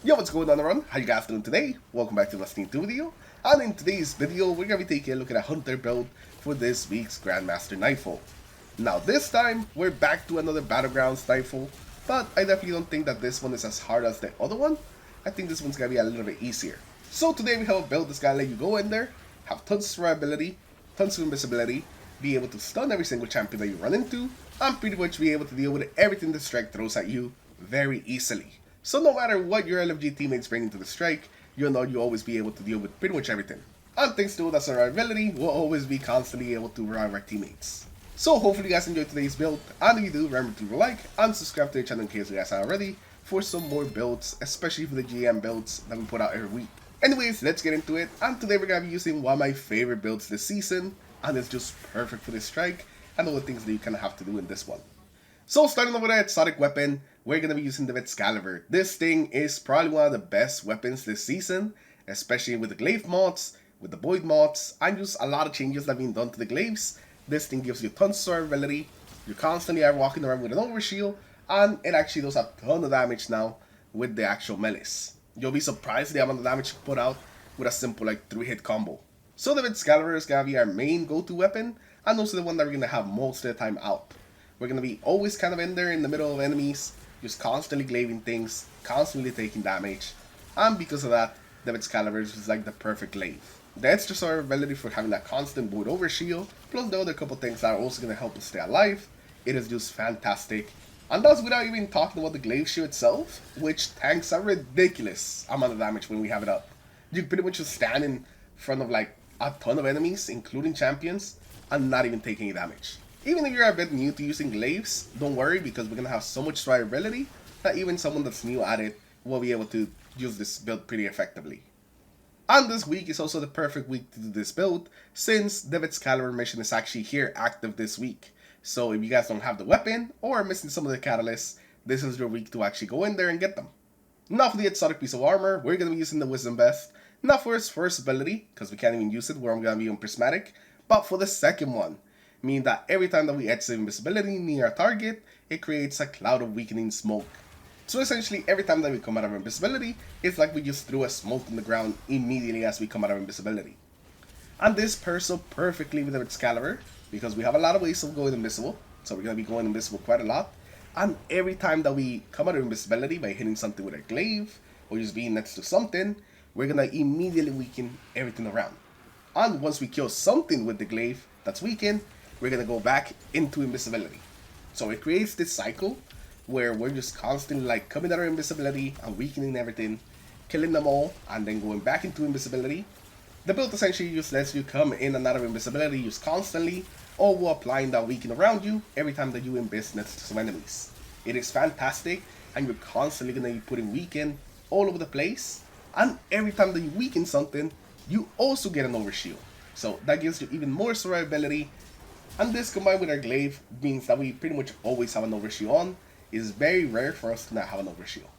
Yo, what's going on everyone? How you guys doing today? Welcome back to my Steam 2 video. And in today's video, we're going to be taking a look at a hunter build for this week's Grandmaster Nightfall. Now this time, we're back to another battlegrounds Nightfall, but I definitely don't think that this one is as hard as the other one. I think this one's going to be a little bit easier. So today we have a build that's going to let you go in there, have tons of survivability, tons of invisibility, be able to stun every single champion that you run into, and pretty much be able to deal with everything the strike throws at you very easily. So no matter what your LFG teammates bring into the strike, you'll know you'll always be able to deal with pretty much everything. And thanks to that survivability, we'll always be constantly able to revive our teammates. So hopefully you guys enjoyed today's build, and if you do, remember to like and subscribe to the channel in case you guys are already, for some more builds, especially for the GM builds that we put out every week. Anyways, let's get into it, and today we're going to be using one of my favorite builds this season, and it's just perfect for this strike, and all the things that you kind of have to do in this one. So starting off with our exotic weapon, we're going to be using the vexxcalibur. This thing is probably one of the best weapons this season, especially with the glaive mods, with the void mods, and just a lot of changes that have been done to the glaives. This thing gives you tons of survivability, you constantly are walking around with an overshield, and it actually does a ton of damage now with the actual melees. You'll be surprised the amount of damage you put out with a simple 3-hit combo. So the vexxcalibur is going to be our main go-to weapon, and also the one that we're going to have most of the time out. We're going to be always kind of in there in the middle of enemies, just constantly glaving things, constantly taking damage, and because of that, the vexxcalibur is just like the perfect glaive. The extra survivability for having that constant void overshield, plus the other couple things that are also going to help us stay alive, it is just fantastic. And that's without even talking about the glaive shield itself, which tanks a ridiculous amount of damage when we have it up. You pretty much just stand in front of a ton of enemies, including champions, and not even taking any damage. Even if you're a bit new to using glaives, don't worry because we're going to have so much survivability that even someone that's new at it will be able to use this build pretty effectively. And this week is also the perfect week to do this build since the vexxcalibur mission is actually here active this week. So if you guys don't have the weapon or are missing some of the catalysts, this is your week to actually go in there and get them. Now for the exotic piece of armor, we're going to be using the wisdom vest. Not for its first ability, because we can't even use it where I'm going to be on Prismatic, but for the second one. Meaning that every time that we exit invisibility near a target, it creates a cloud of weakening smoke. So essentially every time that we come out of invisibility, it's like we just threw a smoke on the ground immediately as we come out of invisibility. And this pairs so perfectly with the vexxcalibur, because we have a lot of ways of going invisible, so we're going to be going invisible quite a lot. And every time that we come out of invisibility by hitting something with a glaive, or just being next to something, we're going to immediately weaken everything around. And once we kill something with the glaive that's weakened, we're going to go back into invisibility. So it creates this cycle where we're just constantly coming out of invisibility and weakening everything, killing them all, and then going back into invisibility. The build essentially just lets you come in and out of invisibility just constantly, all while applying that weaken around you every time that you invis next to some enemies. It is fantastic, and you're constantly going to be putting weaken all over the place, and every time that you weaken something, you also get an overshield. So that gives you even more survivability. And this combined with our glaive means that we pretty much always have an overshield on. It is very rare for us to not have an overshield.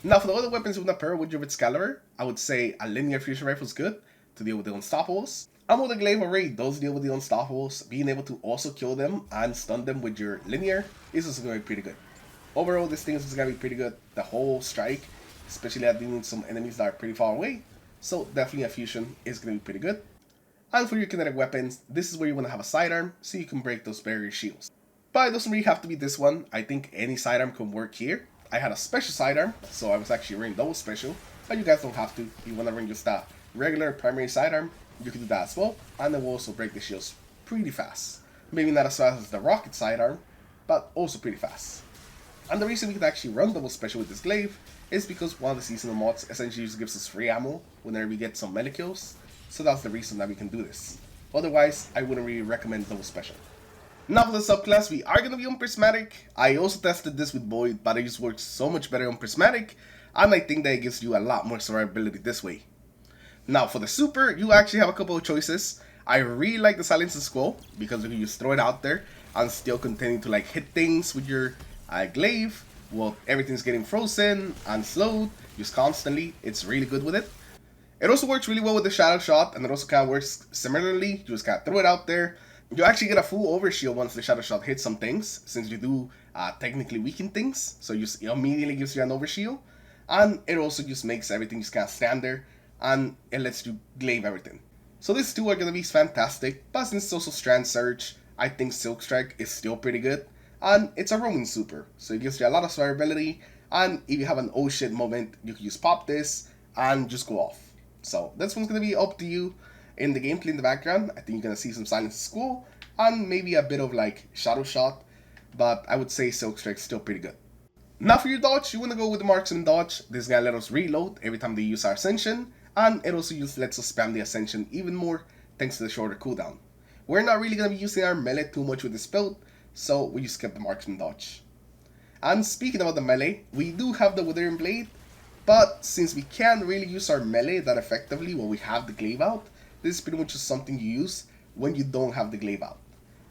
Now for the other weapons you want to pair with your vexxcalibur, I would say a linear fusion rifle is good to deal with the unstoppables. And while the glaive already does deal with the unstoppables, being able to also kill them and stun them with your linear is also going to be pretty good. Overall, this thing is going to be pretty good the whole strike, especially at dealing with some enemies that are pretty far away. So definitely a fusion is going to be pretty good. And for your kinetic weapons, this is where you want to have a sidearm so you can break those barrier shields. But it doesn't really have to be this one. I think any sidearm can work here. I had a special sidearm, so I was actually wearing double special. But you guys don't have to. If you want to bring just a regular primary sidearm, you can do that as well. And it will also break the shields pretty fast. Maybe not as fast as the rocket sidearm, but also pretty fast. And the reason we can actually run double special with this glaive is because one of the seasonal mods essentially just gives us free ammo whenever we get some melee kills. So that's the reason that we can do this. Otherwise, I wouldn't really recommend double special. Now for the subclass, we are going to be on Prismatic. I also tested this with Void, but it just works so much better on Prismatic, and I think that it gives you a lot more survivability this way. Now for the super, you actually have a couple of choices. I really like the Silencing Scroll, because you can just throw it out there and still continue to hit things with your glaive. Well, everything's getting frozen and slowed just constantly. It's really good with it. It also works really well with the Shadow Shot, and it also kind of works similarly. You just kind of throw it out there. You actually get a full overshield once the Shadow Shot hits some things, since you do technically weaken things, so it immediately gives you an overshield. and it also just makes everything just kind of stand there, and it lets you glaive everything. So these two are going to be fantastic, but since it's also Strand Surge, I think Silk Strike is still pretty good, and it's a roaming super, so it gives you a lot of survivability, and if you have an oh shit moment, you can just pop this and just go off. So this one's going to be up to you. In the gameplay in the background, I think you're going to see some Silence School, and maybe a bit of like Shadow Shot, but I would say Silk Strike's still pretty good. Now for your dodge, you want to go with the Marksman dodge. This is going to let us reload every time they use our Ascension, and it also just lets us spam the Ascension even more thanks to the shorter cooldown. We're not really going to be using our melee too much with this build, so we just skip the Marksman dodge. And speaking about the melee, we do have the Withering Blade, but since we can't really use our melee that effectively when we have the glaive out, this is pretty much just something you use when you don't have the glaive out.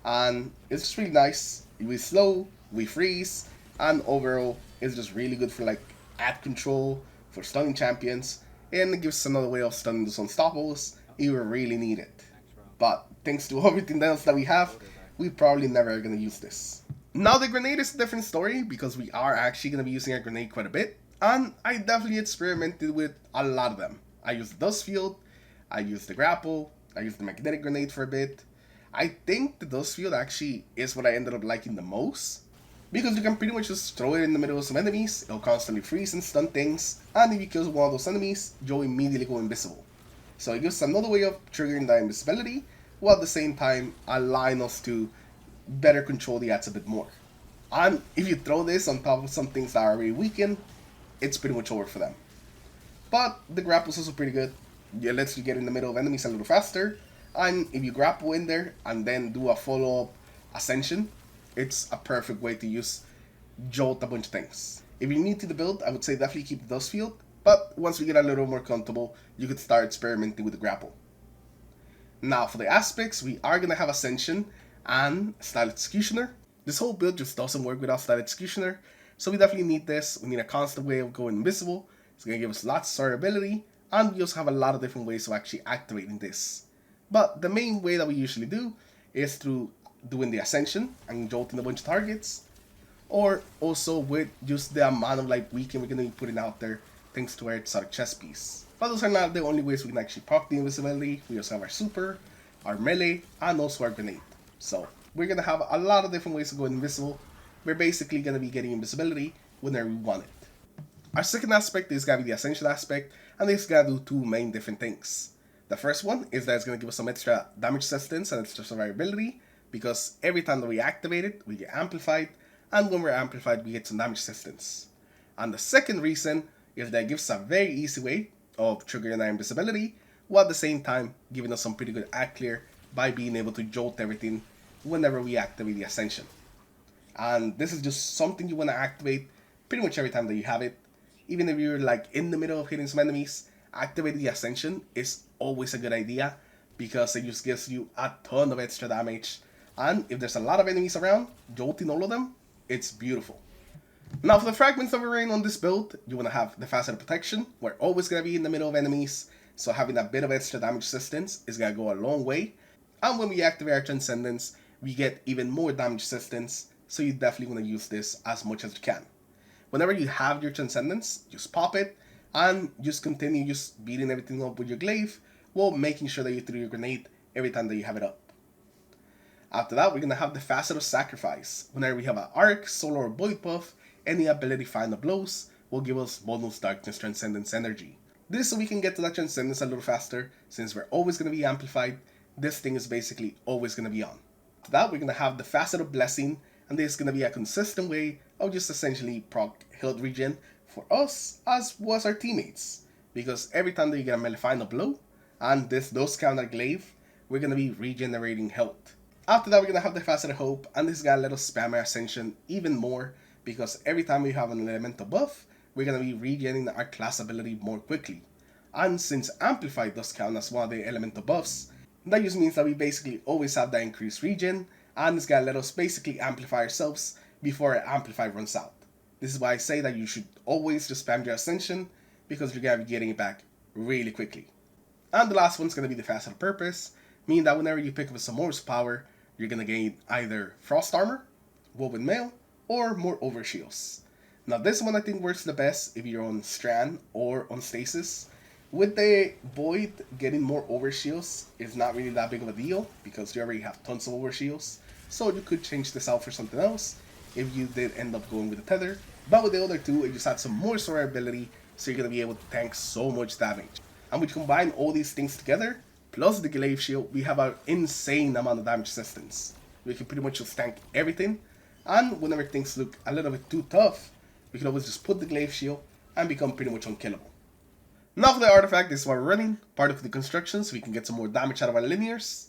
And it's just really nice. We slow, we freeze, and overall it's just really good for like ad control, for stunning champions, and it gives us another way of stunning those unstoppables if we really need it. But thanks to everything else that we have, we probably never are going to use this. Now the grenade is a different story because we are actually going to be using our grenade quite a bit, and I definitely experimented with a lot of them. I used the dust field, I used the grapple, I used the magnetic grenade for a bit. I think the dust field actually is what I ended up liking the most, because you can pretty much just throw it in the middle of some enemies, it'll constantly freeze and stun things, and if you kill one of those enemies, you'll immediately go invisible. So it gives another way of triggering the invisibility, while at the same time allowing us to better control the ads a bit more. And if you throw this on top of some things that are already weakened, it's pretty much over for them. But the grapple is also pretty good. It lets you get in the middle of enemies a little faster, and if you grapple in there and then do a follow-up ascension, it's a perfect way to use jolt a bunch of things. If you're new to the build, I would say definitely keep the dust field, but once we get a little more comfortable, you could start experimenting with the grapple. Now for the aspects, we are going to have Ascension and Style Executioner. This whole build just doesn't work without Style Executioner, so we definitely need this. We need a constant way of going invisible. It's going to give us lots of survivability, and we also have a lot of different ways of actually activating this. But the main way that we usually do is through doing the Ascension and jolting a bunch of targets, or also with just the amount of like weekend we're going to be putting out there thanks to our exotic chest piece. But those are not the only ways we can actually proc the invisibility. We also have our super, our melee, and also our grenade. So we're going to have a lot of different ways of going invisible. We're basically going to be getting invisibility whenever we want it. Our second aspect is going to be the Ascension aspect, and this is going to do two main different things. The first one is that it's going to give us some extra damage resistance and extra survivability, because every time that we activate it, we get amplified, and when we're amplified, we get some damage resistance. And the second reason is that it gives us a very easy way of triggering our invisibility, while at the same time giving us some pretty good ad clear by being able to jolt everything whenever we activate the Ascension. And this is just something you want to activate pretty much every time that you have it. Even if you're like in the middle of hitting some enemies, activating the Ascension is always a good idea, because it just gives you a ton of extra damage, and if there's a lot of enemies around, jolting all of them, it's beautiful. Now for the fragments that we ran on this build, you want to have the Facet of Protection. We're always going to be in the middle of enemies, so having a bit of extra damage resistance is going to go a long way. And when we activate our Transcendence, we get even more damage resistance, so you definitely want to use this as much as you can. Whenever you have your Transcendence, just pop it, and just continue just beating everything up with your glaive, while making sure that you throw your grenade every time that you have it up. After that, we're going to have the Facet of Sacrifice. Whenever we have an Arc, Solar, or Void buff, any ability Final Blows will give us bonus Darkness Transcendence energy. This so we can get to that Transcendence a little faster, since we're always going to be amplified. This thing is basically always going to be on. After that, we're going to have the Facet of Blessing, and this is going to be a consistent way of just essentially proc health regen for us as well as our teammates. Because every time that you get a melee Final Blow, and this does count our glaive, we're going to be regenerating health. After that, we're going to have the Facet of Hope, and this is going to let us spam our Ascension even more, because every time we have an elemental buff, we're going to be regenerating our class ability more quickly. And since Amplify does count as one of the elemental buffs, that just means that we basically always have that increased regen, and it's going to let us basically amplify ourselves before our Amplify runs out. This is why I say that you should always just spam your Ascension, because you're going to be getting it back really quickly. And the last one's going to be the Facet of Purpose, meaning that whenever you pick up some more power, you're going to gain either Frost Armor, Woven Mail, or more Overshields. Now this one I think works the best if you're on Strand or on Stasis. With the Void, getting more overshields is not really that big of a deal because you already have tons of overshields. So you could change this out for something else if you did end up going with the Tether. But with the other two, it just adds some more survivability, so you're going to be able to tank so much damage. And when you combine all these things together, plus the Glaive Shield, we have an insane amount of damage resistance. We can pretty much just tank everything, and whenever things look a little bit too tough, we can always just put the Glaive Shield and become pretty much unkillable. Now for the artifact, this is what we're running. Part of the construction, so we can get some more damage out of our linears.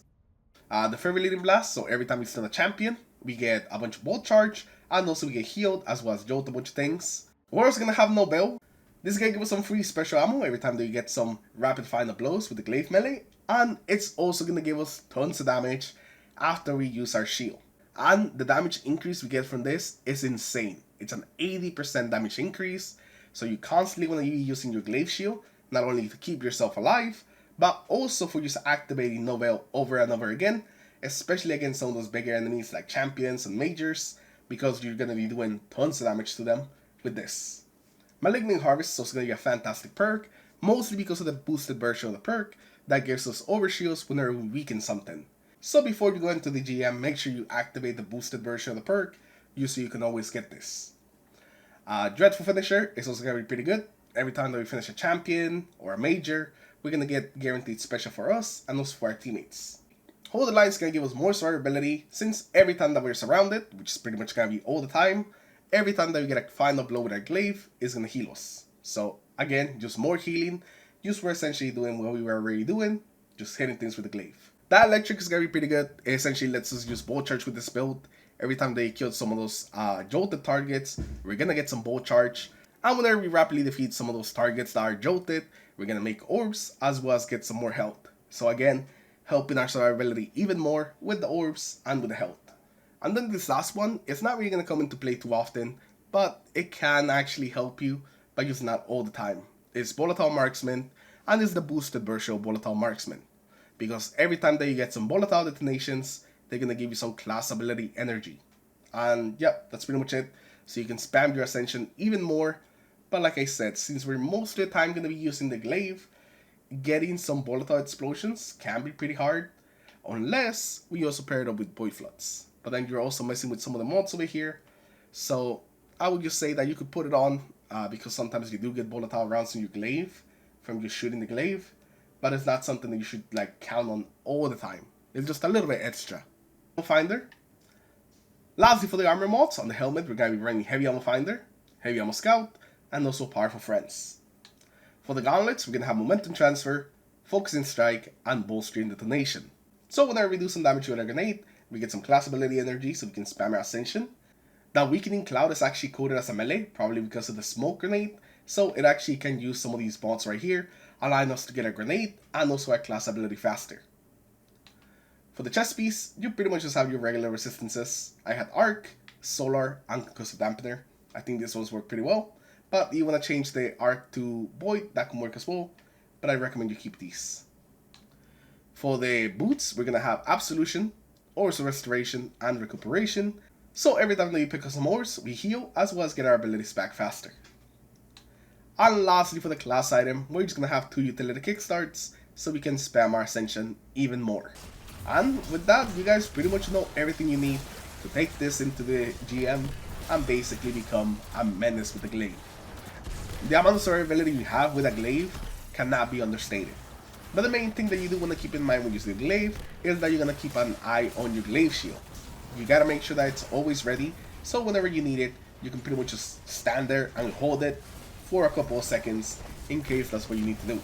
The Fervulating Blast, so every time we stun a champion, we get a bunch of bolt charge, and also we get healed, as well as jolt a bunch of things. We're also going to have no bell. This is going to give us some free special ammo every time that you get some rapid final blows with the glaive melee, and it's also going to give us tons of damage after we use our shield. And the damage increase we get from this is insane. It's an 80% damage increase, so you constantly want to be using your glaive shield, not only to keep yourself alive, but also for just activating Novel over and over again, especially against some of those bigger enemies like champions and majors, because you're going to be doing tons of damage to them with this. Malignant Harvest is also going to be a fantastic perk, mostly because of the boosted version of the perk that gives us overshields whenever we weaken something. So before you go into the GM, make sure you activate the boosted version of the perk, so you can always get this. Dreadful Finisher is also going to be pretty good. Every time that we finish a champion or a major, we're going to get guaranteed special for us and also for our teammates. Hold the Line is going to give us more survivability, since every time that we're surrounded, which is pretty much going to be all the time, every time that we get a final blow with our glaive is going to heal us. So again, just more healing, just we're essentially doing what we were already doing, just hitting things with the glaive. That electric is going to be pretty good. It essentially lets us use bolt charge with this build. Every time they kill some of those jolted targets, we're going to get some bolt charge. And whenever we rapidly defeat some of those targets that are jolted, we're going to make orbs as well as get some more health. So again, helping our survivability even more with the orbs and with the health. And then this last one, it's not really going to come into play too often, but it can actually help you by using that all the time. It's Volatile Marksman, and it's the boosted version of Volatile Marksman. Because every time that you get some volatile detonations, they're going to give you some class ability energy. And yeah, that's pretty much it. So you can spam your Ascension even more. But like I said, since we're most of the time going to be using the glaive, getting some volatile explosions can be pretty hard. Unless we also pair it up with Void Floods. But then you're also messing with some of the mods over here. So I would just say that you could put it on because sometimes you do get volatile rounds in your glaive from just shooting the glaive. But it's not something that you should like count on all the time. It's just a little bit extra. Finder. Lastly, for the armor mods, on the helmet, we're going to be running Heavy Ammo Finder, Heavy Ammo Scout, and also Powerful Friends. For the gauntlets, we're going to have Momentum Transfer, Focusing Strike, and Bolstering Detonation. So whenever we do some damage with a grenade, we get some class ability energy so we can spam our Ascension. That Weakening Cloud is actually coded as a melee, probably because of the smoke grenade, so it actually can use some of these mods right here, allowing us to get a grenade and also our class ability faster. For the chest piece, you pretty much just have your regular resistances. I had Arc, Solar, and Concussive Dampener. I think these ones work pretty well, but you want to change the Arc to Void, that can work as well, but I recommend you keep these. For the boots, we're going to have Absolution, Ores of Restoration, and Recuperation, so every time that you pick up some ores, we heal as well as get our abilities back faster. And lastly, for the class item, we're just going to have 2 utility kickstarts so we can spam our Ascension even more. And with that, you guys pretty much know everything you need to take this into the GM and basically become a menace with the glaive. The amount of survivability you have with a glaive cannot be understated. But the main thing that you do want to keep in mind when using the glaive is that you're going to keep an eye on your glaive shield. You got to make sure that it's always ready, so whenever you need it, you can pretty much just stand there and hold it for a couple of seconds in case that's what you need to do.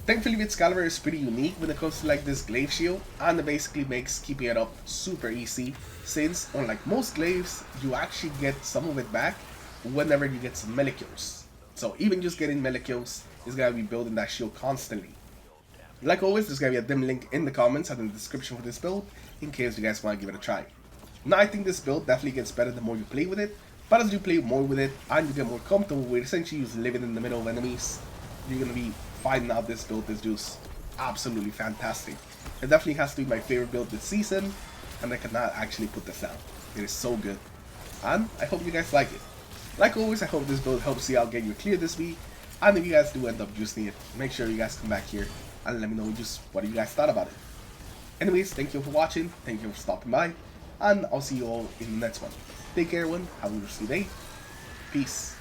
Thankfully, vexxcalibur is pretty unique when it comes to like this glaive shield, and it basically makes keeping it up super easy, since unlike most glaives, you actually get some of it back whenever you get some melee kills. So even just getting melee kills is going to be building that shield constantly. Like always, there's going to be a dim link in the comments and in the description for this build, in case you guys want to give it a try. Now I think this build definitely gets better the more you play with it, but as you play more with it and you get more comfortable with essentially just living in the middle of enemies, you're going to be finding out this build is just absolutely fantastic. It definitely has to be my favorite build this season, and I cannot actually put this down. It is so good, and I hope you guys like it. Like always, I hope this build helps you out get your clear this week. And if you guys do end up using it, make sure you guys come back here and let me know just what you guys thought about it. Anyways, thank you for watching, thank you for stopping by, and I'll see you all in the next one. Take care everyone, have a good day, peace.